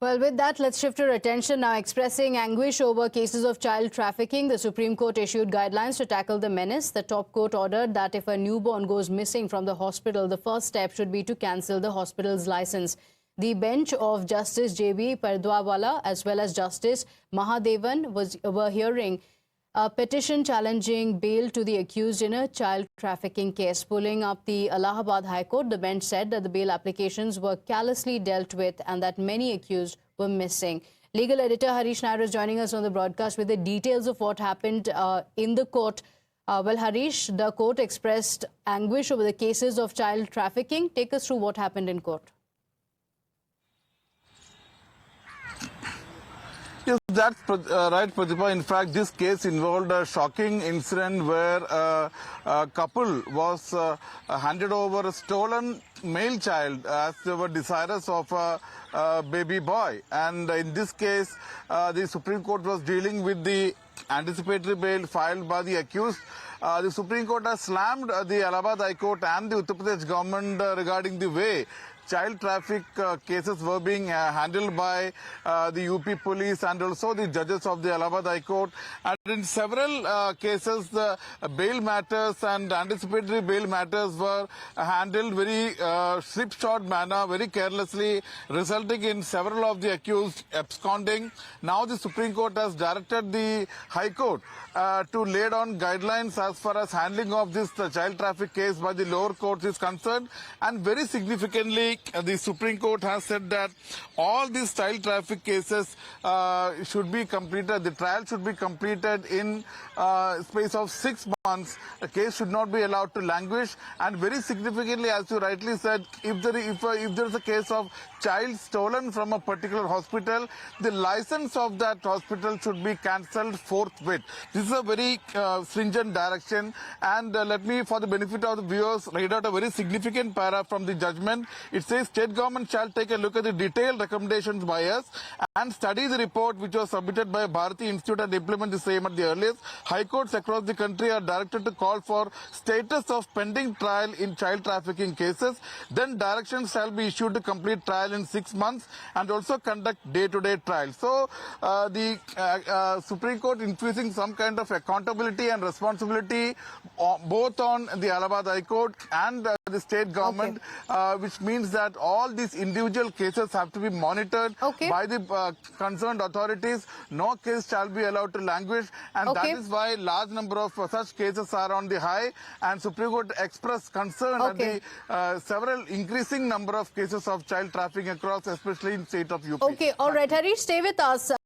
Well, with that, let's shift our attention now. Expressing anguish over cases of child trafficking, the Supreme Court issued guidelines to tackle the menace. The top court ordered that if a newborn goes missing from the hospital, the first step should be to cancel the hospital's license. The bench of Justice J.B. Pardwawala as well as Justice Mahadevan were hearing a petition challenging bail to the accused in a child trafficking case. Pulling up the Allahabad High Court, the bench said that the bail applications were callously dealt with and that many accused were missing. Legal editor Harish Nair is joining us on the broadcast with the details of what happened in the court. Well, Harish, the court expressed anguish over the cases of child trafficking. Take us through what happened in court. Yes, that's right, Pratibha. In fact, this case involved a shocking incident where a couple was handed over a stolen male child as they were desirous of a baby boy. And in this case, the Supreme Court was dealing with the anticipatory bail filed by the accused. The Supreme Court has slammed the Allahabad High Court and the Uttar Pradesh government regarding the way child traffic cases were being handled by the UP police and also the judges of the Allahabad High Court. And in several cases, the bail matters and anticipatory bail matters were handled very slipshod manner, very carelessly, resulting in several of the accused absconding. Now the Supreme Court has directed the High Court to lay down guidelines as far as handling of this child traffic case by the lower courts is concerned. And very significantly, the Supreme Court has said that all these child traffic cases should be completed, the trial should be completed in space of 6 months. The case should not be allowed to languish. And very significantly, as you rightly said, if there is a case of child stolen from a particular hospital, the license of that hospital should be cancelled forthwith. This is a very stringent direction. And let me, for the benefit of the viewers, read out a very significant para from the judgment. It says, state government shall take a look at the detailed recommendations by us and study the report which was submitted by Bharati Institute and implement the same at the earliest. High courts across the country are directed to call for status of pending trial in child trafficking cases. Then directions shall be issued to complete trial in 6 months and also conduct day-to-day trial. So the Supreme Court infusing some kind of accountability and responsibility both on the Allahabad High Court and the state government, which means that all these individual cases have to be monitored by the concerned authorities. No case shall be allowed to languish, and that is why large number of such cases are on the high, and Supreme Court expressed concern at the several increasing number of cases of child trafficking across, especially in state of UP. Okay, all right, Harish, stay with us.